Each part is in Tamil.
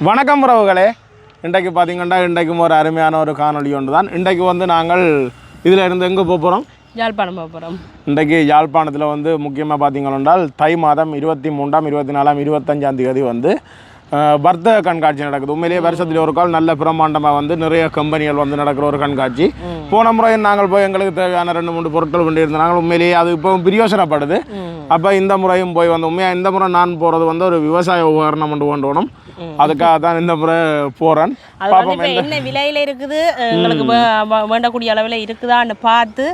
வணக்கம் உறவுகளே, இன்றைக்கு பார்த்தீங்கன்னா இன்றைக்கும் ஒரு அருமையான ஒரு காணொளி ஒன்று தான். இன்றைக்கு வந்து நாங்கள் இதில் இருந்து எங்கே போகிறோம்? யாழ்ப்பாணம் போகிறோம். இன்றைக்கு யாழ்ப்பாணத்தில் வந்து முக்கியமாக பார்த்தீங்கன்னா தை மாதம் 23ஆம் 24ஆம் 25ஆம் தேதி வந்து வர்த்தக கண்காட்சி நடக்குது. உண்மையிலேயே வருஷத்தில் ஒரு கால் நல்ல பிரம்மாண்டமாக வந்து நிறைய கம்பெனிகள் வந்து நடக்கிற ஒரு கண்காட்சி. போன முறை நாங்கள் போய் எங்களுக்கு தேவையான 2-3 பொருட்கள் கொண்டு இருந்தாங்க. உண்மையிலேயே அது இப்போ பிரயோசனப்படுது. அப்போ இந்த முறையும் போய் வந்து உண்மையாக இந்த முறை நான் போகிறது வந்து ஒரு விவசாய உபகரணம் கொண்டு கொண்டோணும். அதுக்காக தான் இந்த முறை போகிறேன். என்ன விலையில் இருக்குது, எங்களுக்கு வேண்டக்கூடிய அளவில் இருக்குதான்னு பார்த்து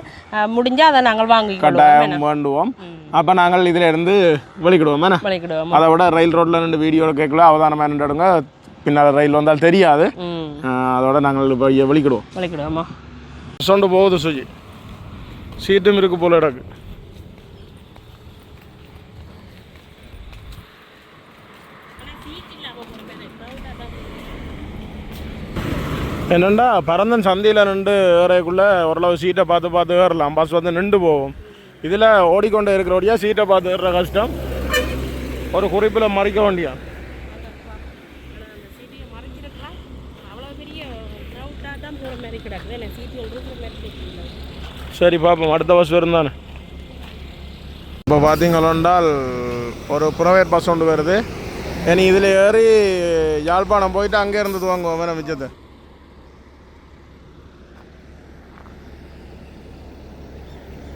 முடிஞ்சால் அதை நாங்கள் வாங்கி கட்டாயம் வேண்டுவோம். அப்போ நாங்கள் இதில் இருந்து வெளிக்கிடுவோம். அதை விட ரயில் ரோட்டில் 2 வீடியோவில் கேட்கல அவதானமாக நின்றுடுங்க, பின்னால் ரயில் வந்தால் தெரியாது. அதோட நாங்கள் இப்போ வெளிக்கிடுவோமா சொண்டு போகுது சுஜி, சீட்டும் இருக்கு போல இடக்கு. என்னண்டா பரந்தன் சந்தையில் நின்று ஏறக்குள்ளே ஓரளவு சீட்டை பார்த்து ஏறலாம். பஸ் வந்து நின்று போவோம். இதில் ஓடிக்கொண்டே இருக்கிறபடியா சீட்டை பார்த்து ஏறுற கஷ்டம். ஒரு குறிப்பில் மறிக்க வேண்டியா. சரி பார்ப்போம், அடுத்த பஸ் வரும் தானே. இப்போ பார்த்தீங்களென்றால் ஒரு ப்ரைவேட் பஸ் ஒன்று வருது. இனி இதில் ஏறி யாழ்ப்பாணம் போயிட்டு அங்கே இருந்து வாங்குவோம் வேணும் மிச்சத்தை.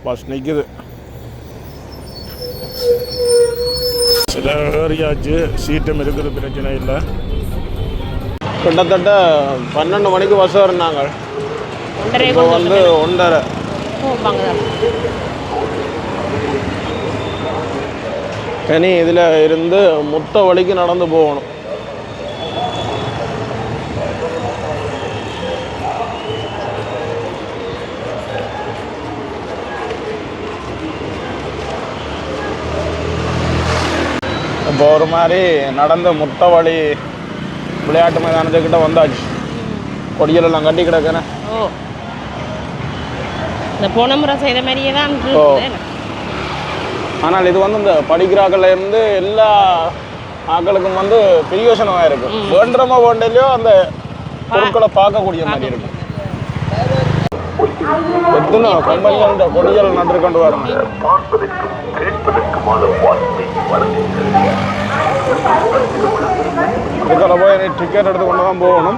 பஸ் நிற்குது, சில ஏரியாச்சு, சீட்டும் இருக்குது, பிரச்சனை இல்லை. கிட்டத்தட்ட 12 மணிக்கு பஸ் வரனாங்க. இப்போ வந்து 1:30. இனி இதில் இருந்து முத்த வழிக்கு நடந்து போகணும். இப்போ ஒரு மாதிரி நடந்து முத்த வழி விளையாட்டு மைதானத்துக்கிட்ட வந்தாச்சு. கொடியெல்லாம் கட்டி கிடக்குறேன். போன முறை செய்த மாதிரியே தான். ஆனால் இது வந்து இந்த படிக்கிறாக்கள்ல இருந்து எல்லா ஆக்களுக்கும் வந்து பிரயோசனமாக இருக்கும். வேண்டுறமா வேண்டலையோ அந்த பொருட்களை பார்க்கக்கூடிய மாதிரி இருக்கும். எத்தனை கம்பெனிகள் இந்த கொடிகள் நட்டு கொண்டு வரணும். இதுக்காக போய் டிக்கெட் எடுத்து கொண்டு தான் போகணும்.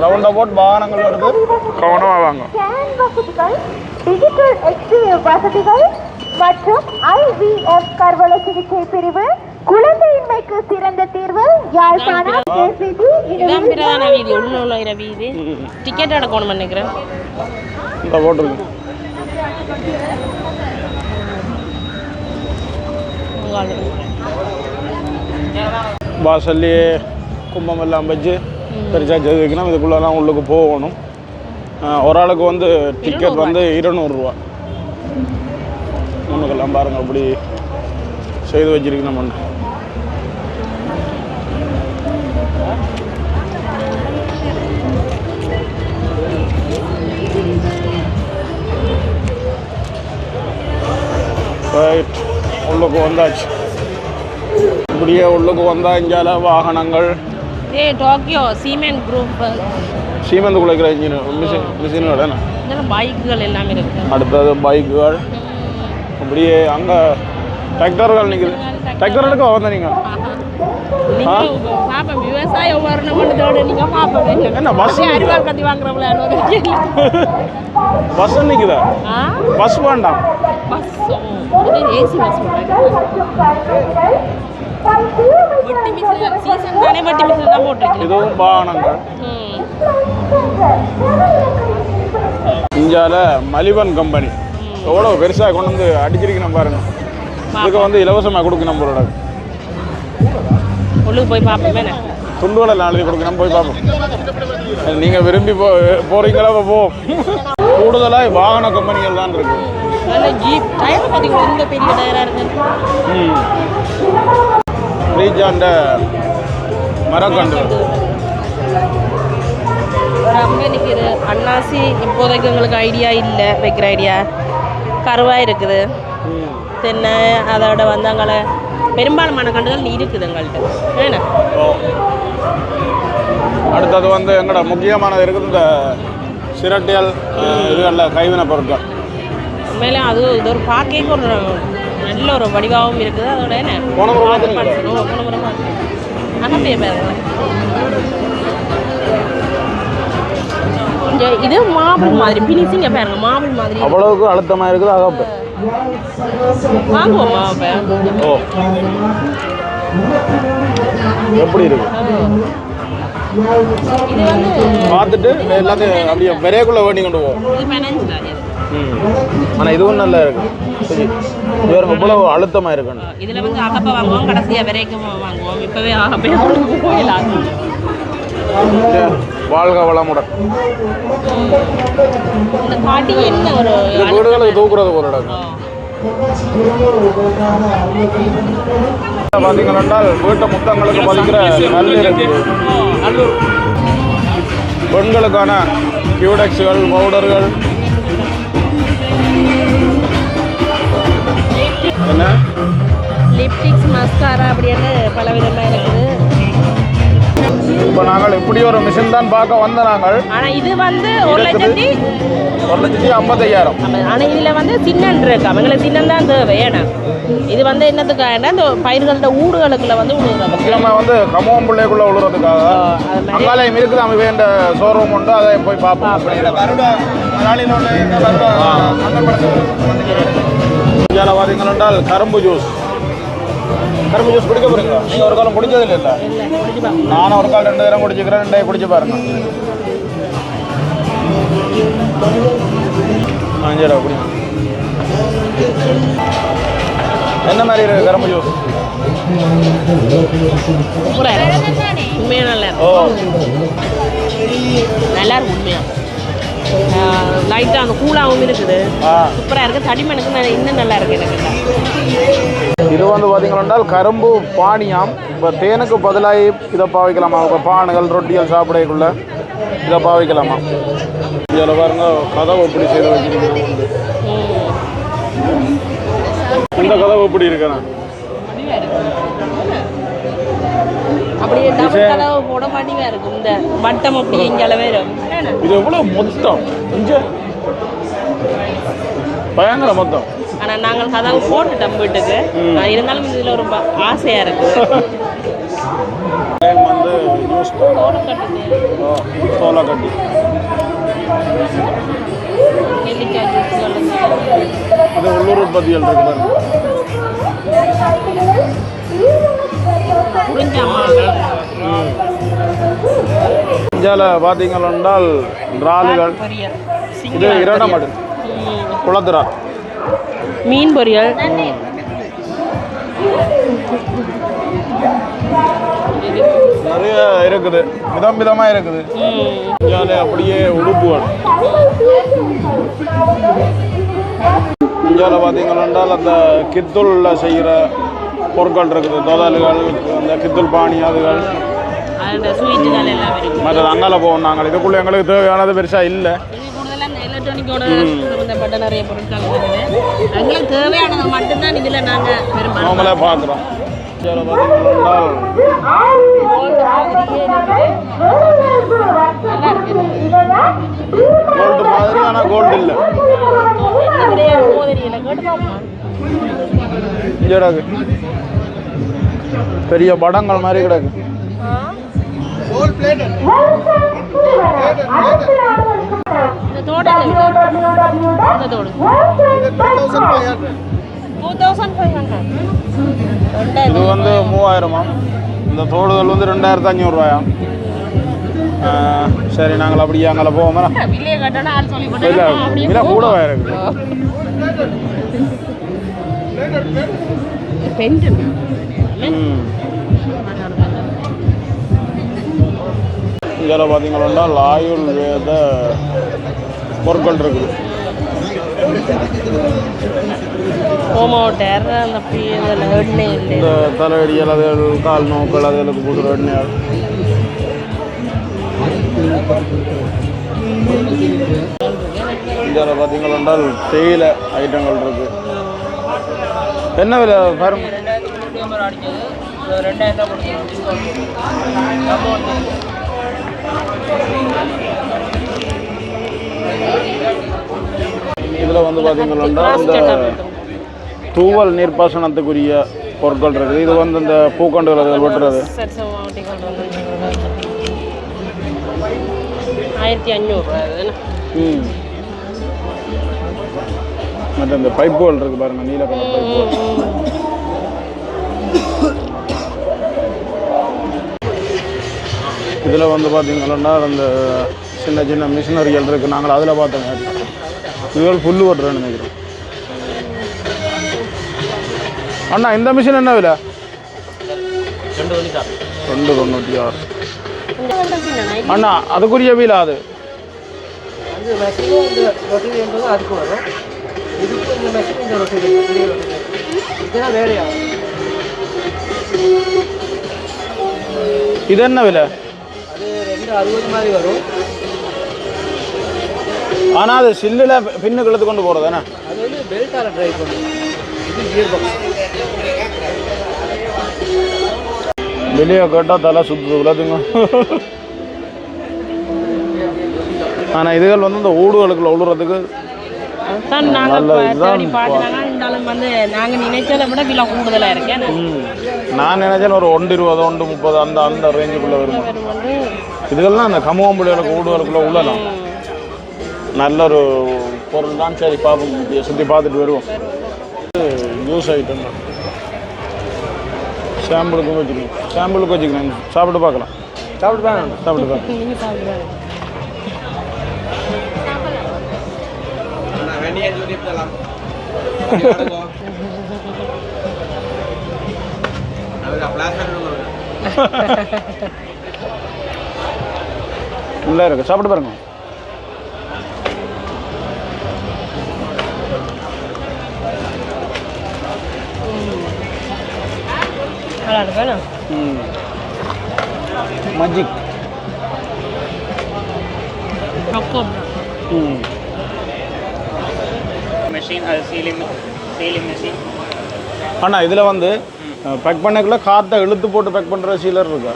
ரவுண்ட் அபவுட் வாகனங்கள் வருது, கவனமாக வாங்க. டிஜிட்டல் எக்ஸ்ரே வசதிகள் மற்றும் IVF கருவளை சிகிச்சை பிரிவு, குழந்தையின்மைக்கு சிறந்த தீர்வு யாழ்ப்பாணம். இதான் பிரதான வீதி, உள்ள வீதி. டிக்கெட் எடுக்கணும் நினைக்கிறேன். இந்த போட்டுருக்கு வாசல்லையே கும்பம் எல்லாம் வச்சு பெருசாக ஜெது வைக்கணும். இதுக்குள்ளெல்லாம் உள்ளுக்கு போகணும். ஒரு ஆளுக்கு வந்து டிக்கெட் வந்து 200 ரூபா. நமக்கெல்லாம் பாருங்கள் அப்படி செய்து வச்சிருக்கணும். நம்ம ரைட், உள்ளுக்கு வந்தாச்சு. இப்படியே உள்ளுக்கு வந்தால் இஞ்சால வாகனங்கள் டோக்கியோ சீமெண்ட் குரூப், சீமெண்ட் குலைக்கிற இன்ஜின் மிஷின்கள் என்ன, பைக்குகள் எல்லாமே இருக்கு. அடுத்தது பைக்குகள். அப்படியே அங்கே டிராக்டர்கள் நிற்குது. டிராக்டர் எடுக்க வந்த நீங்கள் விவசாய உபகரணம் என்ன பஸ் அரிவாள் கத்தி வாங்குறவங்கள பஸ் நிற்குதா? பஸ் வேண்டாம், ஏசி பஸ். இதுவும் வாகனங்கள். இந்தியாவில் மலிவன் கம்பெனி எவ்வளோ பெருசாக கொண்டு வந்து அடிச்சிருக்கணும் பாருங்க. இதுக்கு வந்து இலவசமாக கொடுக்கணும் போல. உள்ளுக்கு போய் பார்ப்போமே, துண்டுகளை நாளைக்கு கொடுக்கணும், போய் பார்ப்போம். நீங்கள் விரும்பி போகிறீங்களா? போவோம். கூடுதலாக வாகன கம்பெனிகள் தான் இருக்கு. ஜீப் டயர் பார்த்தீங்கன்னா இந்த பெரிய டயராக இருக்கு. ரீஜாண்ட மரக்கண்டு ஒரு அங்கே நிற்கிது. அன்னாசி இப்போதைக்கு எங்களுக்கு ஐடியா இல்லை, வைக்கிற ஐடியா. கருவாய் இருக்குது, தென்னை, அதோட வந்து அங்கே பெரும்பாலுமான கண்டுகள் இருக்குது எங்கள்கிட்ட. ஏன்னா அடுத்தது வந்து எங்களோட முக்கியமானது இருக்குது இந்த சிரட்டியல் இதுகளில் கைவினை பொருட்கள். உண்மையிலே அது இது ஒரு பார்க்க ஒரு நல்ல ஒரு வடிவாகவும் இருக்குது. அதோட என்ன கொஞ்சம் இது மாபிள் மாதிரி பினிஷிங்க பாருங்க, மாபிள் மாதிரி அவ்வளவுக்கு அழுத்தமாக இருக்குது. அகப்ப வாங்குவோமா அப்போ? ஓ, எப்படி இருக்கு இது வந்து பார்த்துட்டு எல்லாத்தையும் அப்படியே விரைக்குள்ள வேண்டி கொண்டு போவோம். இது 15 தான். ஆனால் இதுவும் நல்லா இருக்கு. இவருக்கு இவ்வளவு அழுத்தமாக இருக்குன்னு. இதில் வந்து அகப்பை வாங்குவோம், கடைசியாக விரைக்கும் வாங்குவோம். இப்போவே அகப்பே போயிடலாம். வாழ்க வளமுடன். இந்த காட்டி என்ன ஒரு வீடுகளுக்கு தூக்குறது ஒரு இடம் பார்த்தீங்கன்னா வீட்டை முத்தங்களுக்கு பதிக்கிற கல் இருக்குது. பெண்களுக்கான கியூடெக்ஸுகள், பவுடர்கள், என்ன லிப்டிக்ஸ், மஸ்காரா அப்படின்னு பல விதமாக இருக்குது. இப்போ நாங்கள் இப்படி ஒரு மிஷின் தான் பார்க்க வந்த நாங்கள். ஆனால் இது வந்து 1,55,000. ஆனால் இதில் வந்து சின்னன் இருக்கு. அவங்களுக்கு சின்னம் தான் தேவை. ஏன்னா இது வந்து என்னத்துக்காக இந்த பயிர்களோட ஊடுகளுக்குள்ள வந்து உழுவுறது. முக்கியமாக வந்து கமோம் பிள்ளைக்குள்ளே உழுறதுக்காக அங்காலயம் இருக்குது. அங்கே வேண்ட ஷோரூம் உண்டு, அதை போய் பார்ப்போம். இந்தியாவில் பார்த்தீங்கன்னா கரும்பு ஜூஸ் குடிக்க போறீங்களா? நீங்கள் ஒரு காலம் குடிச்சது இல்லை? நானும் ஒரு காலம் 2 தரம் குடிச்சிக்கிறேன். 2 குடிச்சு பாருங்க. சரி, குடிங்க. என்ன மாதிரி இருக்கு கரும்பு ஜூஸ்? உண்மையாக நல்லா ஓ, நல்லா இருக்கு. உண்மையாக லைட்டாக அந்த கூலாகவும் இருக்குது. சூப்பராக இருக்குது. தடிமனுக்கு இன்னும் நல்லா இருக்குது எனக்கு. இது வந்து பார்த்தீங்கன்னா கரும்பு பானியாம். இப்போ தேனுக்கு பதிலாக இதை பாவிக்கலாமா? இப்போ பானுகள், ரொட்டிகள் சாப்பிடக்குள்ள இதை பாவிக்கலாமா? இதில் பாருங்க கதவு எப்படி செய்து வச்சிருக்கேன். இந்த கதவு எப்படி இருக்குண்ணா? அப்படியே டபுள் கதவு போட மாட்டேங்க இருக்கும். இந்த வட்டம் அப்படியே இங்கே அளவே இருக்கும். இது எவ்வளோ மொத்தம் கொஞ்சம் பயங்கர மொத்தம். ஆனால் நாங்கள் கதவு போட்டுட்டோம் வீட்டுக்கு. இருந்தாலும் இதில் ஒரு ஆசையாக இருக்குது. வந்து சோளா கட்டி நெல்லிக்காய் ஜூஸ் இது உள்ளூர் உற்பத்திகள் இருக்கு பாருங்க. இந்தியாவில் பார்த்தீங்கன்னா இறாலுகள். இது இரண்டா மாடு குளத்துறா மீன் பொரியல். நிறைய இருக்குது, விதம் விதமாக இருக்குது. இந்தியாவில் அப்படியே உடுப்புகள். இந்தியாவில் பார்த்தீங்கன்னா அந்த கித்தூளில் செய்கிற பொருட்கள் இருக்குது. தொதல்கள், அந்த கித்தூள் பானி அதுகள், மற்றது அங்கால போவோம் நாங்கள். இதுக்குள்ளே எங்களுக்கு தேவையானது பெருசாக இல்லை. எலக்ட்ரானிக்கோட சம்பந்தப்பட்ட நிறைய பொருட்கள் இருக்குது. எங்களுக்கு தேவையானது மட்டும்தான் இதில் நாங்கள் நாமளே பார்க்குறோம். கோல்டு மாதிரி, ஆனால் கோல்டு இல்லை. இங்கே பெரிய படங்கள் மாதிரி கிடக்கு. இது வந்து 3000. இந்த தோடுகள் வந்து 2500 ரூபாயா? சரி, நாங்கள் அப்படியே அங்கே போவோம். விலை கூடவா இருக்கு? இதில் பார்த்தீங்கன்னா ஆயுர்வேத பொருட்கள் இருக்குது. இந்த தலையடிகள், அதுகள் கால் நோக்கள், அதுகளுக்கு போடுற எண்ணெய். இந்தியாவில் பார்த்தீங்கன்னா தேயிலை ஐட்டங்கள் இருக்குது. என்ன விலை பாருங்க? இதில் வந்து பார்த்தீங்கன்னா இந்த தூவல் நீர்ப்பாசனத்துக்குரிய பொருட்கள் இருக்குது. இது வந்து இந்த பூக்கண்டுகள் அதில் வெட்டுறது 1500. மற்ற இந்த பைப்புகள் இருக்குது பாருங்கள், நீல கலர் பைப்புகள். இதில் வந்து பார்த்தீங்கன்னா அந்த சின்ன சின்ன மிஷினரிகள் இருக்குது. நாங்கள் அதில் பார்த்தோங்க. இதுகள் புல்லு வெட்டுறேன்னு நினைக்கிறோம். அண்ணா இந்த மிஷின் என்ன விலை? 296. அண்ணா அதுக்குரிய வீலா அது? இது என்ன விலை? ஆனால் அது சில்லில் பின்னு இழுத்து கொண்டு போகிறது தானே? அது வந்து பெல்ட்டால் ட்ரைவ் பண்ணுது. இது கியர் பாக்ஸ். வெளியே கேட்டால் தலை சுற்றுது விளாதுங்க. ஆனால் இதுகள் வந்து இந்த ஊடுகளுக்குள்ள உழுறதுக்கு நான் நினைச்சேன் ஒரு 120 130 அந்த அந்த ரேஞ்சுக்குள்ளே வரும். இதுகள்லாம் அந்த கமுவம்புலிகளுக்கு ஊடுகளுக்குள்ள உள்ளலாம். நல்ல ஒரு பொருள் தான். சரி பார்ப்போம், சுற்றி பார்த்துட்டு வருவோம். ஜூஸ் ஐட்டம் சாம்பிளுக்கும் வச்சுக்கணும். சாம்பிளுக்கு வச்சுக்கணும். சாப்பிட்டு பார்க்கலாம். சாப்பிட்டு பார்க்கலாம். நல்லா இருக்கு, சாப்பிட்டு பாருங்க. மஜிக் மெஷின், அது சீலிங் மெஷின். அண்ணா இதில் வந்து பேக் பண்ணக்குள்ள காற்றை இழுத்து போட்டு பேக் பண்ணுற சீலர் இருக்கா?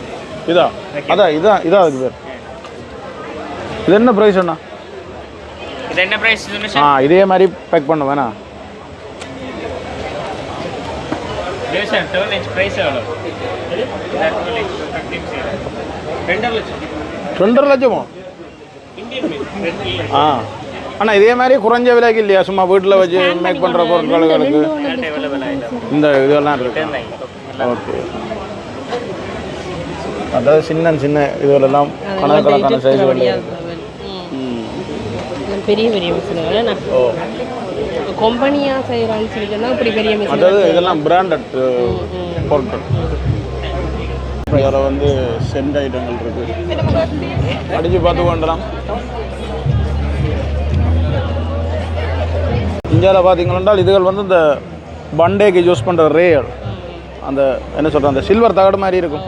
இதா? அதான் இதான் அதுக்கு பேர். இது என்ன ப்ரைஸ் அண்ணா? இது என்ன ப்ரைஸ்? இதே மாதிரி பேக் பண்ண வேணா? சார் 12 இன்ச் ப்ரைஸ் எவ்வளோ? 2.5 லட்சமோ? அண்ணா இதே மாதிரி குறைஞ்ச விலைக்கு இல்லையா? சும்மா வீட்டில் வச்சு மேக் பண்ணுற பொருட்களுக்கு இந்த இதெல்லாம் இருக்கு. ஓகே. அதாவது சின்ன சின்ன இதுகளெல்லாம் கணக்கான சைஸ்கள். பெரிய பெரிய மிஷின் கம்பெனியாக செய்கிறான்னு சொல்லிட்டுனா இப்படி பெரிய மிஷின். அதாவது இதெல்லாம் பிராண்டட் பொருட்கள். இதில் வந்து சென்ட் ஐட்டங்கள் இருக்குது. அடித்து பார்த்து கொண்டலாம். இந்தியாவில் பார்த்தீங்கன்னா இதுகள் வந்து இந்த பண்டேக்கு யூஸ் பண்ணுற ரேயர், அந்த என்ன சொல்கிறேன், அந்த சில்வர் தகடு மாதிரி இருக்கும்,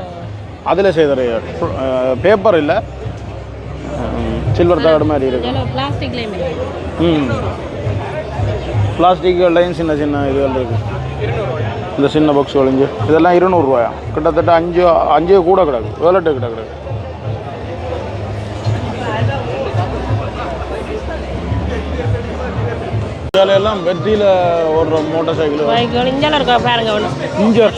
அதில் செய்த ரேயர். பேப்பர் இல்லை, சில்வர் தகடு மாதிரி இருக்கும். பிளாஸ்டிக்லையும் சின்ன சின்ன இதுகள் இருக்குது. இந்த சின்ன பாக்ஸ் ஒழிஞ்சு இதெல்லாம் 200 ரூபாயா? கிட்டத்தட்ட 5 கூட கிடக்கு. வேலட்டு கிடக்கு. எல்லாம் வெற்றியில் ஓடுற மோட்டார் சைக்கிள் இஞ்சால இருக்கா பாருங்க. இஞ்சர்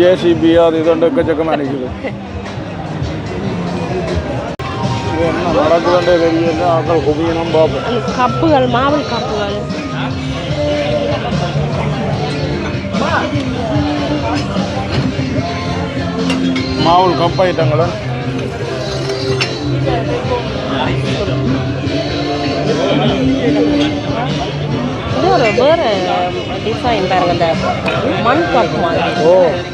ஜேசிபி அது இது எக்கச்சக்கமாக நிற்குது. என்ன நடக்குதுன்றே தெரியல. ஆக்கள் குவியணும் பார்ப்போம். கப்புகள், மாவல் கப்புகள். மாவுள் கப் ஐட்டங்களா? இது ஒரு வேறு டிசைன் பாருங்க. இந்த மண் கப் மாதிரி. ஓ,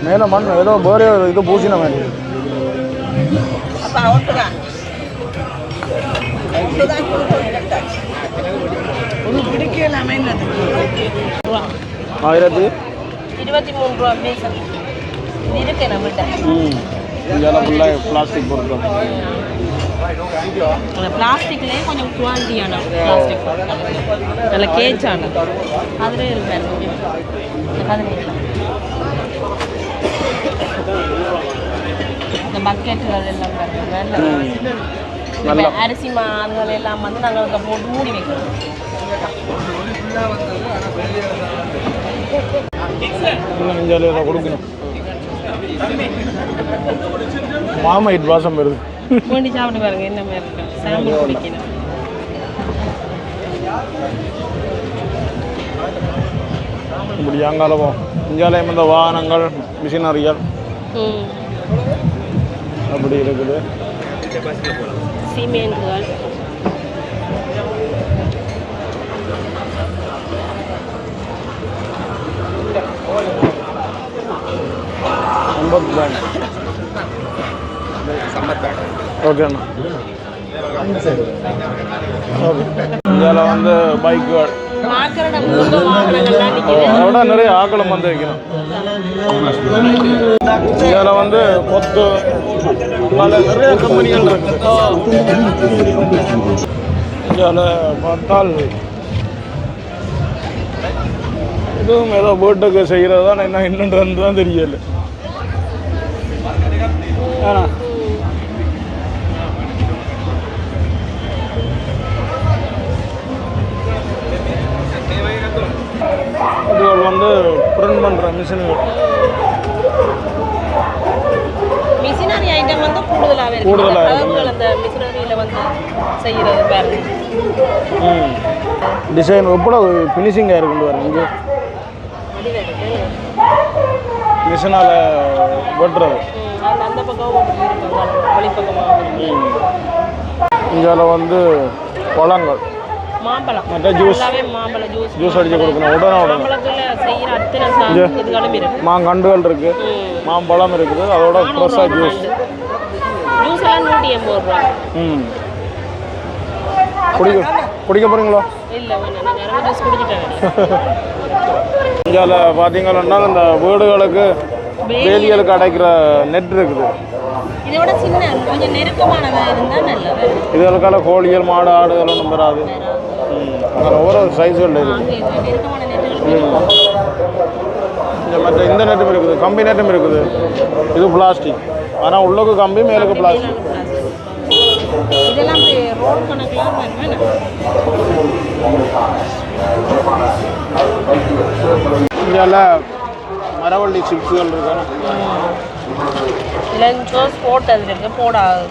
மேலே மண் ஏதோ வேறு இது பூசின மாதிரி. 1023 ரூபா பேசல் இருக்கு நம்மகிட்ட. இதெல்லாம் ஃபுல்லாக பிளாஸ்டிக் பொருட்கள். பிளாஸ்டிக்லேயே கொஞ்சம் குவாலிட்டியான பிளாஸ்டிக், நல்ல கேஜான அதிலே இருப்பேன். இந்த பக்கெட்டுகள் எல்லாம் பாருங்க. நல்லா அரிசி அதுகள் எல்லாம் வந்து நாங்கள் அங்கே போட்டு மூடி வைக்கிறோம். நெஞ்சாலையில் கொடுக்கணும். மாமா இட் வாசம் வருது. வேண்டி சாப்பிட்டு பாருங்க என்ன மாதிரி இருக்கு. சாம்பிள் குடிக்கணும். இப்படி அங்காலவும் இஞ்சாலயம் இந்த வாகனங்கள் மிஷினரிகள் அப்படி இருக்குது. சிமெண்ட்கள் ஓகே அண்ணா. இந்தியாவில் வந்து பைக்குகள் அதோட நிறைய ஆக்களும் வந்து வைக்கணும். இதில் வந்து கொத்து நிறைய கம்பெனிகள் இருக்குது. இந்தியாவில் பார்த்தால் இதுவும் ஏதோ வீட்டுக்கு செய்கிறது தான் என்ன என்னன்றது தான் தெரியல. இதுகள் வந்து பிரிண்ட் பண்ணுற மிஷினரி ஐட்டம் வந்து கூடுதலாகவே இருக்கு. அந்த மிஷினரியில் வந்து செய்கிறது பாருங்க. டிசைன் எவ்வளவு ஃபினிஷிங்காக இருக்குன்னு பாருங்க. இங்கே மிஷினால் வெட்டுறது அந்த பக்கம் வெளிப்பக்கமாக. இந்தியாவில் வந்து பழங்கள் மாம்பழம் மற்ற ஜூஸ் மாம்பழம் ஜூஸ் அடிச்சு கொடுக்கணும். உடனே மாம்பழத்தில் செய்கிற அத்தனை இதுகளும் இருக்கு. மாங்கண்டுகள் இருக்குது, மாம்பழம் இருக்குது, அதோட ஃப்ரெஷ்ஷாக ஜூஸ் எல்லாம் 180 ரூபா. குடிக்க போகிறீங்களோ? இல்லை வேணாம், ஜூஸ் குடிச்சிட்டேன். இந்தியாவில் பார்த்தீங்கன்னா இந்த வீடுகளுக்கு வேலிகளுக்கு அடைக்கிற நெட் இருக்குது. இதோட சின்ன கொஞ்சம் நெருக்கமானது இருந்தால் நல்லது. இதுகளுக்கால கோழிகள் மாடு ஆடுகள் ஒன்றும் பெறாது. ஒவ்வொரு சைஸ்கள் இருக்குது. மற்ற இந்த நெட்டும் இருக்குது, கம்பி நெட்டும் இருக்குது. இது பிளாஸ்டிக், ஆனால் உள்ளுக்கு கம்பி மேலுக்கு பிளாஸ்டிக். இதெல்லாம் ரோல் கணக்கெலாம் இந்தியாவில் மரவள்ளி சிப்ஸுகள் இருக்கு. லஞ்சோஸ் போட்டது இருக்குது, போடாது.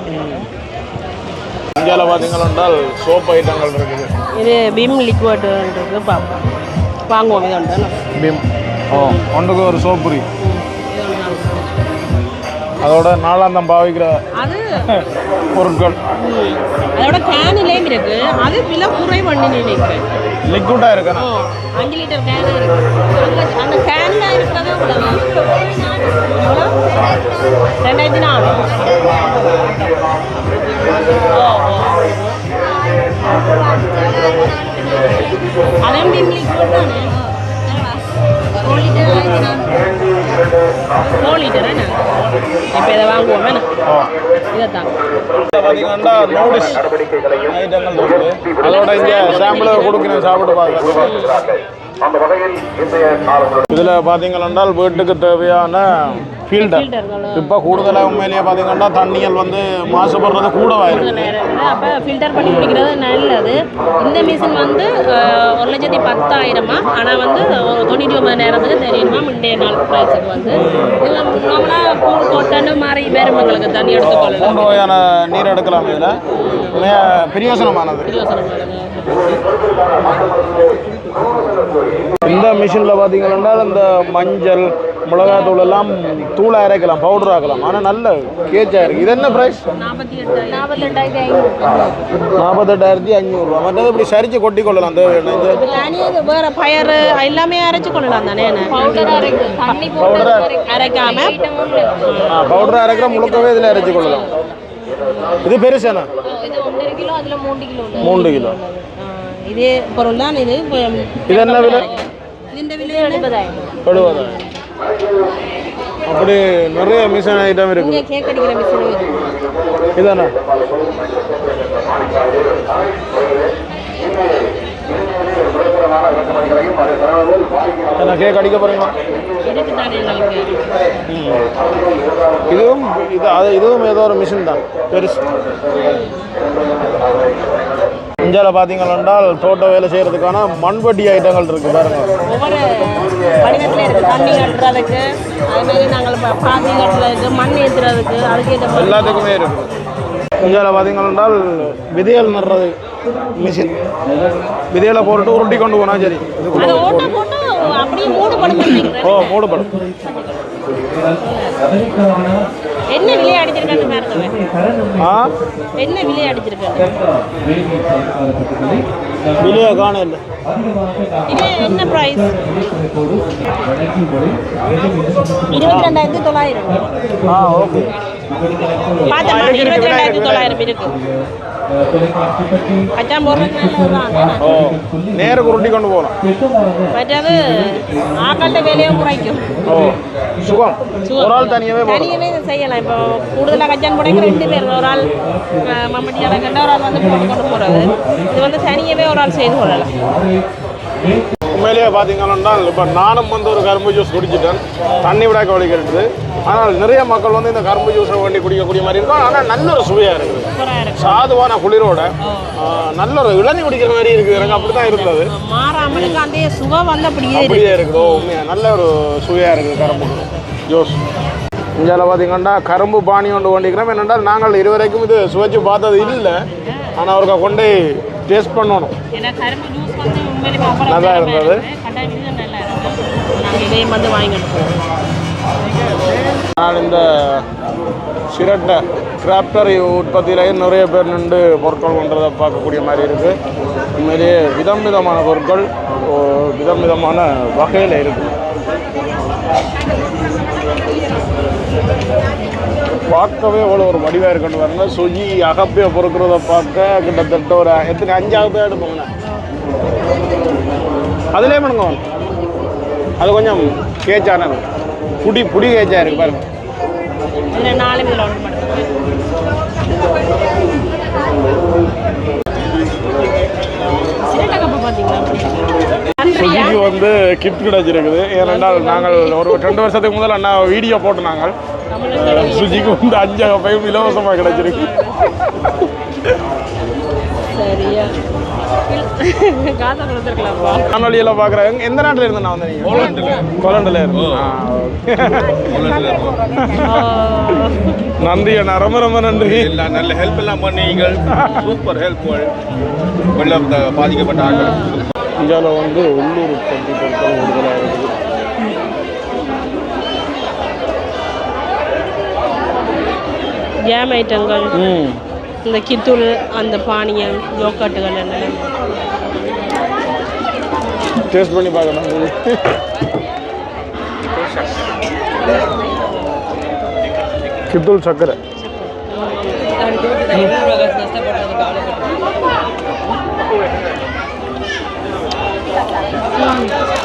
இந்தியாவில் பார்த்தீங்கன்னா சோப் ஐட்டங்கள் இருக்குது. இது பிம் லிக்விட் இருக்குது. பார்ப்போம், வாங்குவோம். இது உண்டு பிம். ஒன்றுக்கு ஒரு சோப்புரி. அதோட நாளாந்தம் பாவிக்கிற அது பொருட்கள். அதோட கேனிலேயும் இருக்கு. அது விலை குறை பண்ணி நினைக்கிறேன். லிக்விடாக இருக்கணும். 5 லிட்டர் கேன் இருக்கு. அந்த கேனில் இருக்கிறது எவ்வளோ? 2004. அதையும் பிம் லிக்விட் தானே. 4 லிட்டர் என்ன? இப்போ இதை வாங்குவோம் வேணா. இதை தான் பார்த்தீங்கன்னா நூடுல்ஸ் ஐட்டங்கள் இருக்குது. அதோட இங்கே சாம்பிளை கொடுக்கணும், சாப்பிட்டு பார்க்கலாம். இதில் பார்த்தீங்கன்னா வீட்டுக்கு தேவையான ஃபில்டர். இப்போ கூடுதலாக உண்மையிலேயே பார்த்தீங்கன்னா தண்ணிகள் வந்து மாசுபடுறது கூடவாயிருக்கு. அப்போ ஃபில்டர் பண்ணி குடிக்கிறது நல்லது. இந்த மிஷின் வந்து 1,10,000. ஆனால் வந்து ஒரு 99 மணி நேரத்துக்கு தெரியுமா முந்தைய நாள் ப்ரைஸுக்கு வந்து இது நார்மலாக பூல் கோட்டாண்டு மாறி வேறு எங்களுக்கு தண்ணி எடுத்துக்கொள்ளலாம். 3 வகையான நீர் எடுக்கலாம். இதில் பிரயோசனமானது. இந்த மிஷினில் பார்த்தீங்கன்னா இந்த மஞ்சள் மிளகாத்தூள் எல்லாம் தூளை அரைக்கலாம், பவுடர் ஆக்கலாம். ஆனால் நல்ல கேஜாக இருக்குது. இது என்ன ப்ரைஸ்? 48,500. மற்றது இப்படி சரிச்சு கொட்டி கொள்ளலாம். அந்த வேறு பயர் எல்லாமே அரைச்சு கொள்ளலாம் தானே. பவுடர் அரைக்காம பவுடர் அரைக்கிற முழுக்கவே இதில் அரைச்சு கொள்ளலாம். இது பெருசாண்ணா? 3 கிலோ. இதே பொருள் தான் இது. இது என்ன விலை? இந்த விலை 70,000. அப்படி நிறைய மிஷின் ஐட்டம் இருக்கு. கேக் அடிக்கிற மிஷின் இதானே? என்ன கேக் அடிக்க போகிறீங்களா? இருக்குதானே எங்களுக்கு. இதுவும் ஏதோ ஒரு மிஷின் தான் பெருசு. இந்தியாவில் பார்த்தீங்கன்னா தோட்ட வேலை செய்கிறதுக்கான மண்வெட்டி ஐட்டங்கள் இருக்குது பாருங்க. ஒவ்வொரு வடிவத்தில் இருக்குது. தண்ணி கட்டுறதுக்கு, அதுமாரி நாங்கள் பாத்தி கட்டுறதுக்கு, மண் ஏற்றுறதுக்கு, அதுக்கேற்ற எல்லாத்துக்குமே இருக்குது. இந்தியாவில் பார்த்தீங்கன்னா விதைகள் நடுறது மிஷின். விதைகளை போட்டு உருட்டி கொண்டு போனால் சரி. அதை ஓட்ட போட்டு அப்படியே மூடுபடுத்துறீங்க. ஓ, மூடுபடும். என்ன விலையை அடிச்சிருக்காங்க பாருங்க. என்ன விலையை அடிச்சிருக்காங்க? விலையை காண இல்லை. இது என்ன பிரைஸ்? 22,900. ஓகே. பார்த்தா 22,900 இருக்கு. அச்சாம் போடுறது நேருக்கு உருட்டி கொண்டு போகலாம். மற்றது ஆக்கட்ட வேலையும் குறைக்கும். சுகம். ஒரு ஆள் தனியாகவே செய்யலாம். இப்போ கூடுதலாக கச்சான் போடைக்கு 2 பேர், ஒரு ஆள் மம்மட்டி அடக்கண்ட, ஒரு ஆள் வந்து போட்டு கொண்டு போகிறது. இது வந்து தனியாகவே ஒரு ஆள் செய்து கொள்ளலாம். உண்மையிலேயே பார்த்தீங்கன்னா இப்போ நானும் வந்து ஒரு கரும்பு ஜூஸ் குடிச்சிட்டேன். தண்ணி விட கவலை கேட்டுது. ஆனால் நிறைய மக்கள் வந்து இந்த கரும்பு ஜூஸை வேண்டி குடிக்கக்கூடிய மாதிரி இருக்கும். ஆனால் நல்ல ஒரு சுவையாக இருக்குது. சாதுவான குளிரோட நல்ல ஒரு இளநீ குடிக்கிற மாதிரி இருக்குது. எனக்கு அப்படி தான் இருந்தது. மாறாமலுக்கு அந்த சுவை வந்து அப்படியே இருக்குது. உண்மையாக நல்ல ஒரு சுவையாக இருக்குது கரும்பு ஜூஸ். இந்தியாவில் பார்த்தீங்கன்னா கரும்பு பானி ஒன்று கொண்டிருக்கிறோம். என்னென்றால் நாங்கள் இதுவரைக்கும் இது சுவைச்சு பார்த்தது இல்லை. ஆனால் அவருக்கு கொண்டு டேஸ்ட் பண்ணணும். நல்லா இருந்தது. நான் இந்த சிரட்டை கிராப்டர் உற்பத்தியிலேயே நிறைய பேர் நின்று பொருட்கள் கொண்டதை பார்க்கக்கூடிய மாதிரி இருக்குது. உண்மையிலேயே விதமான பொருட்கள் விதமான வகையில் இருக்குது. பார்க்கவே அவ்வளோ ஒரு வடிவாக இருக்கணும். வரணும் சுஜி அகப்பையை பொறுக்கிறத பார்க்க கிட்டத்தட்ட ஒரு எத்தனை 5 பேர் எடுப்போங்கண்ணா. அதுலேயே பண்ணுங்க. அது கொஞ்சம் கேச்சானது. புடி கேச்சா இருக்கு பாருங்க. சுஜிக்கு வந்து கிஃப்ட் கிடைச்சிருக்குது. ஏனென்றால் நாங்கள் ஒரு 2 வருஷத்துக்கு முதல் அண்ணா வீடியோ போட்டு நாங்கள் சுஜிக்கு வந்து 5 அகப்பையும் இலவசமாக கிடைச்சிருக்கு. காணொலியெல்லாம் பார்க்குறேன். எந்த நாட்டில் இருந்து நான் வந்து போலண்டில் இருந்து. நன்றி அண்ணா, ரொம்ப நன்றி. நல்ல ஹெல்ப் எல்லாம் பண்ணீங்க. Super help. வெள்ளம் பாதிக்கப்பட்ட ஆட்கள் இந்தியாவில் வந்து உள்ளூர் உற்பத்தி பொருட்கள் கூடுதலாக இருக்குது. ஜாம் ஐட்டங்கள், இந்த கித்தூள், அந்த பானியம், யோகட்டுகள் எல்லாம் டேஸ்ட் பண்ணி பார்க்கணும். கித்தூள் சர்க்கரை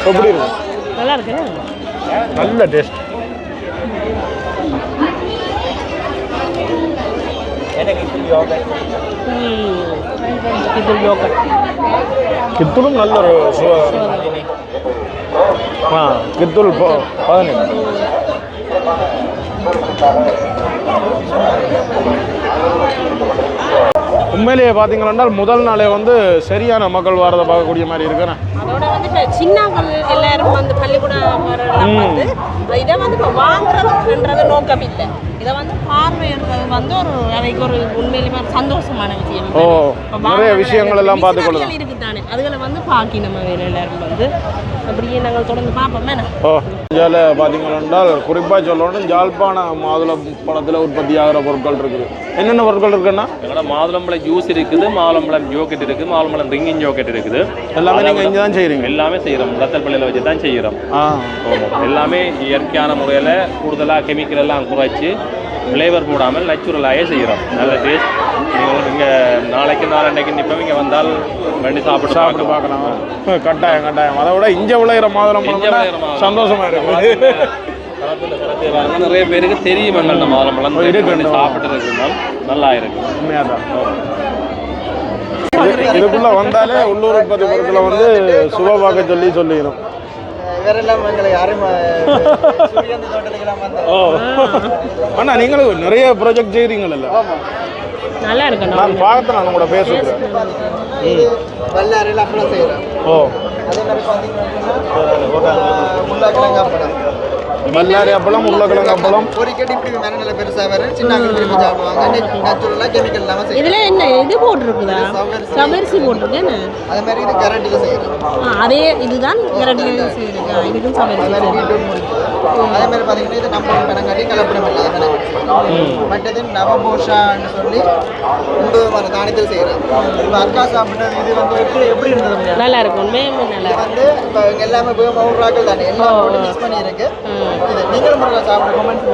எப்படி இருக்கு? நல்லா இருக்கு. நல்ல டேஸ்ட். கித்தூளும் நல்ல ஒரு கித்தூள் 18. உண்மையிலேயே பார்த்தீங்கன்னா முதல் நாளே வந்து சரியான மக்கள் வரதை பார்க்கக்கூடிய மாதிரி இருக்கிறேன். அதோட வந்து இப்போ சின்னங்கள் எல்லாரும் வந்து பள்ளிக்கூடம் வந்து இதை வந்து இப்போ வாங்குறதுன்றது நோக்கம் இல்லை. இதை வந்து பார்வையிடுறது வந்து ஒரு அதைக்கு ஒரு உண்மையிலுமே சந்தோஷமான விஷயம். நிறைய விஷயங்கள் எல்லாம் பார்த்துக்கொள்ளலாம் இருக்குதானே. அதுகளை வந்து பார்க்கி நம்ம வேலை எல்லாரும் வந்து அப்படியே நாங்கள் தொடர்ந்து பார்ப்போமே. இந்தியாவில் பார்த்தீங்கன்னா குறிப்பாக சொல்லணும், யாழ்ப்பாண மாதுளை பழத்தில் உற்பத்தி ஆகிற பொருட்கள் இருக்குது. என்னென்ன பொருட்கள் இருக்குன்னா எங்களோட மாதுளம்பழம் ஜூஸ் இருக்குது, மாதுளம்பழம் ஜோக்கெட் இருக்குது, மாதுளம்பழம் ரிங்கிங் ஜோக்கெட் இருக்குது. எல்லாமே நீங்கள் இங்கே தான் செய்கிறீங்க? எல்லாமே செய்கிறோம். ரத்தல் பள்ளியில் வச்சு தான் செய்கிறோம். எல்லாமே இயற்கையான முறையில் கூடுதலாக கெமிக்கல் எல்லாம் குறைச்சி ஃப்ளேவர் போடாமல் நேச்சுரலாகவே செய்கிறோம். நல்ல டேஸ்ட். நீங்கள் இங்கே நாளைக்கு நாளன்னைக்கு நிற்போம், இங்கே வந்தால் வண்டி சாப்பிட்டு பார்க்கலாம். கட்டாயம். அதை விட இங்கே விளையிற மாதுளம் சந்தோஷமா இருக்கு. நிறைய பேருக்கு தெரியும் எங்கள்ட்ட மாதுளம்பழம் சாப்பிட்டு இருந்தால் நல்லா இருக்கு. உண்மையாக தான். இதுக்குள்ள வந்தாலே உள்ளூர் உற்பத்தி பொருட்களை வந்து சுப பார்க்க சொல்லிக்கணும். வேறெல்லாம் எங்களை யாரும் சூரியகாந்தி தோட்டத்துக்கெல்லாம் வந்தோம். ஓ அண்ணா நீங்களும் நிறைய ப்ராஜெக்ட் செய்கிறீங்களல்ல? நல்லா இருக்கணும். நான் பார்த்து நான் உங்களோட பேசுகிறேன். வல்லாரையில் அப்பளம் செய்கிறோம். ஓ அதே மாதிரி பார்த்தீங்கன்னா முள்ளாக்கிழங்கு அப்பளம், பல்லாரி அப்பளம், உருளைக்கிழங்கு அப்பளம். ஒரு கட்டி இப்படி மரநிலை பெருசாக வரும், சின்ன திரும்பி சாப்பிடுவாங்க. நேச்சுரலாக கெமிக்கல் இல்லாமல் செய்யும். இதில் என்ன இது போட்டிருக்குதா? சவரிசி போட்டிருக்கேன்னு. அதே மாதிரி இது கரண்டில் செய்கிறோம். அதே இதுதான் கரண்டில் செய்யுங்க. இதுக்கும் சவரிசி. அதே மாதிரி பீட்ரூட் முடிச்சு. அதே மாதிரி பார்த்தீங்கன்னா இது நம்ம பனங்காட்டி கலப்படம் இல்லாத பனங்காட்டி. மற்றது நவபோஷான்னு சொல்லி 9 வகை தானியத்தில் செய்கிறோம். இப்போ அக்கா சாப்பிட்டது இது வந்து எப்படி இருந்தது? நல்லா இருக்கும். உண்மையுமே நல்லா இது வந்து இப்போ எல்லாமே போய் மவுராக்கள் தானே எல்லாம் போட்டு மிக்ஸ் பண்ணியிருக்கு. இது நீங்களும் முருகா சாப்பிட கமெண்ட்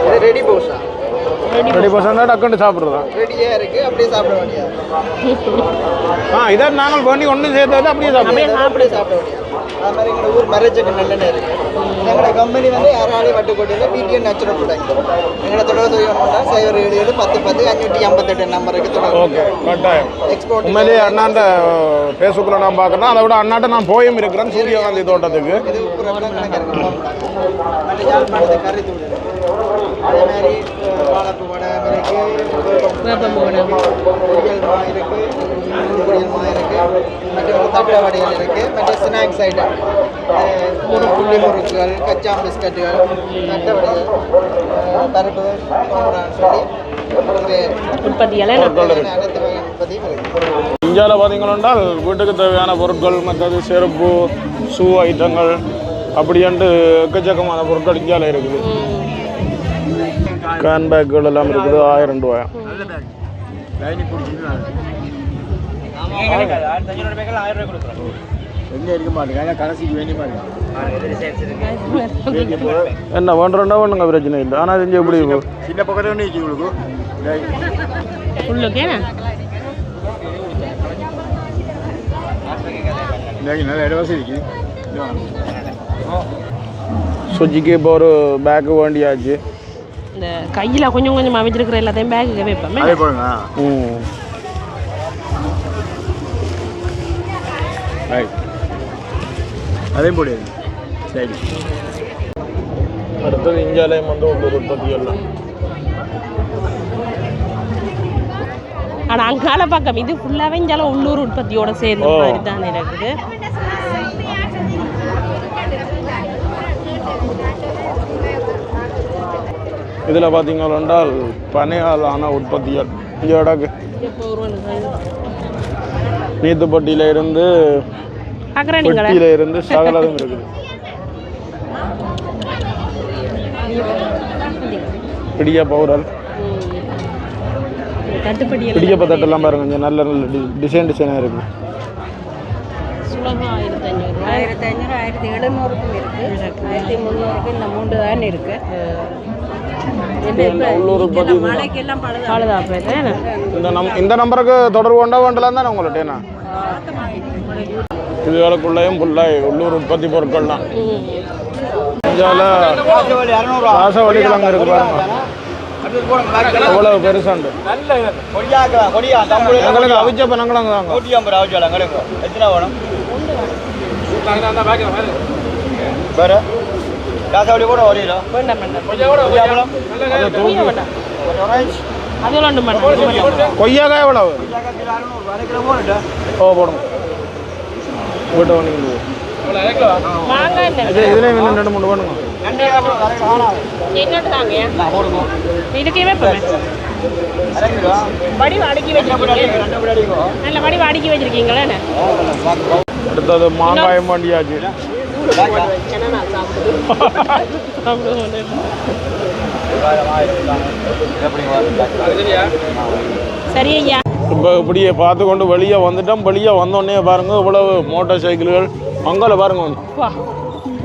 இது ரெடி போஷா. ரெடி பர்சன்ட் டக்குன்னு சாப்பிட்றதா? ரெடியாக இருக்குது, அப்படியே சாப்பிட வேண்டியது. இதை நாங்கள் பண்ணி ஒன்று சேர்த்து அப்படியே சாப்பிடுவோம். அப்படியே சாப்பிட வேண்டியது. அது மாதிரி எங்களோட ஊர் மரச்சக்கு நல்லெண்ணெய் இருக்குது. எங்களோட கம்பெனி வந்து அராளி வட்டுக்கோட்டையில் பிடிஎன் நேச்சுரல் ப்ராடக்ட். எங்களோட தொடர்பு செய்யணும்னா 077 10 10 558 நம்பருக்கு தொடர்பு. ஓகே கட்டாயம். எக்ஸ்போர்ட் உண்மையிலேயே அண்ணாண்ட ஃபேஸ்புக்கில் நான் பார்க்குறேன். அதை விட அண்ணாட்ட நான் போயும் இருக்கிறேன் சூரியகாந்தி தோட்டத்துக்கு. இது உப்புரம்லாம் கணக்கு இருக்கும். மற்ற யாழ்ப்பாணத்து கறி தூள் இருக்குது. அதே மாதிரி வாழைப்பூ வடை வேப்பம்பூ வடை, பொரியல் மா இருக்குது, பொரியல் மா இருக்குது, மற்ற தட்டை வடைகள் இருக்குது, மற்ற ஸ்நாக்ஸ் ஐட்டம் புள்ளி முறுக்குகள், கச்சா பிஸ்கட்டுகள், தட்டை வடைகள், பருப்பு பவுடான்னு சொல்லி உற்பத்திகளை அனைத்து வகை உற்பத்தியும் இருக்குது. இந்தியாவில் பார்த்தீங்கன்னா வீட்டுக்கு தேவையான பொருட்கள், மற்றது செருப்பு, ஷூ ஐட்டங்கள் அப்படின்ட்டு எக்கச்சக்கமான பொருட்கள் இந்தியாவில் இருக்குது. கேன் பேக்குகள் எல்லாம் இருக்குது. 1000 ரூபாய். என்ன வேண்டுறா ஒன்றுங்க பிரச்சனை இல்லை. ஆனால் செஞ்சு எப்படி சின்ன பக்கத்தில் ஒன்று உங்களுக்கு உள்ளுக்கேண்ணா நல்ல இடவாசி இருக்கு. சுஜிக்கு இப்போ ஒரு பேக்கு வேண்டியாச்சு. இந்த கையில் கொஞ்சம் கொஞ்சமாக வச்சிருக்கிற எல்லாத்தையும் பேக்கு வைப்பேன். அதே போடுங்க. ரைட், அதே போடுது. சரி, அடுத்தது இந்தியாவிலையும் வந்து உள்ளூர் உற்பத்தி எல்லாம். ஆனால் அங்கால பக்கம் இது ஃபுல்லாகவே இந்தியாவில் உள்ளூர் உற்பத்தியோட சேர்ந்த மாதிரி தான் இருக்குது. இதில் பார்த்தீங்கன்னா பனையாலான உற்பத்திகள் இங்கே நீத்துப்பட்டியில இருந்து பெட்டியில இருந்து சகலதும் இருக்குது. பிடிய பவுடர், பிடியப்ப தட்டெல்லாம் பாருங்க, கொஞ்சம் நல்ல நல்ல டிசைனாக இருக்குது. 1500, 1700க்கும் இருக்குது, 1300க்கு இந்த 3 தான் இருக்குது. உள்ளூர் உற்பத்தி இந்த நம்பருக்கு தொடர்பு கொண்டா வேண்டலாம் தானே உங்கள்கிட்ட. இதுகளுக்குள்ளேயும் ஃபுல்லாக உள்ளூர் உற்பத்தி பொருட்கள் தான். ராசவழிக்கிழங்கு இருக்கு பாருங்க, எவ்வளவு பெருசாண்டு. எங்களுக்கு அவிச்ச பனங்கிழங்கு தாங்க. வேறு ராசாவளி கூட வரையில கொய்யாக்காய் எவ்வளவு? ஓ போடுங்க, வீட்டை வண்டிங்க. இதுலேயும் இன்னும் 2-3 பண்ணுங்க. அடுத்தது மாங்காயம் வண்டியாச்சு. சரி ஐயா, இப்போ இப்படியே பார்த்து கொண்டு வெளியே வந்துட்டோம். வெளியே வந்தோடனே பாருங்க இவ்வளவு மோட்டார் சைக்கிள்கள். அங்கால பாருங்க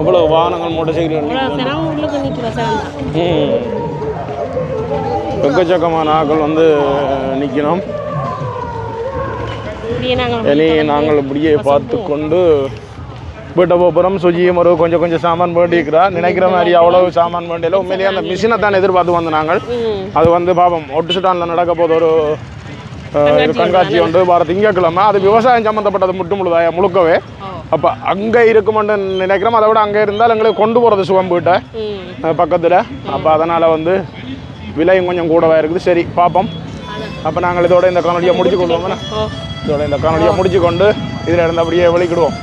இவ்வளவு வாகனங்கள், மோட்டார் சைக்கிள்கள். எக்கச்சக்கமான ஆக்கள் வந்து நிற்கணும். இனி நாங்கள் இப்படியே பார்த்து கொண்டு வீட்டை போகிறோம். சுஜியும் ஒரு கொஞ்சம் சாமான் வேண்டிக்கிறா. நினைக்கிற மாதிரி அவ்வளோ சாமான் வேண்டியில. உண்மையிலேயே அந்த மிஷினை தான் எதிர்பார்த்து வந்து நாங்கள். அது வந்து பாவம் ஒட்டுசுட்டானில் நடக்க போது ஒரு கண்காட்சி உண்டு வார திங்கக்கிழமை. அது விவசாயம் சம்மந்தப்பட்டது முழுக்கவே. அப்போ அங்கே இருக்குமென்னு நினைக்கிறோம். அதை விட அங்கே இருந்தால் எங்களுக்கு கொண்டு போகிறது சுகம் வீட்டை பக்கத்தில். அப்போ அதனால் வந்து விலையும் கொஞ்சம் கூடவாக இருக்குது. சரி பார்ப்போம். அப்போ நாங்கள் இதோட இந்த காணொலியை முடிச்சு கொள்வோம். இதோட இந்த காணொலியை முடிச்சு கொண்டு இதில் இருந்து அப்படியே வெளிக்கிடுவோம்.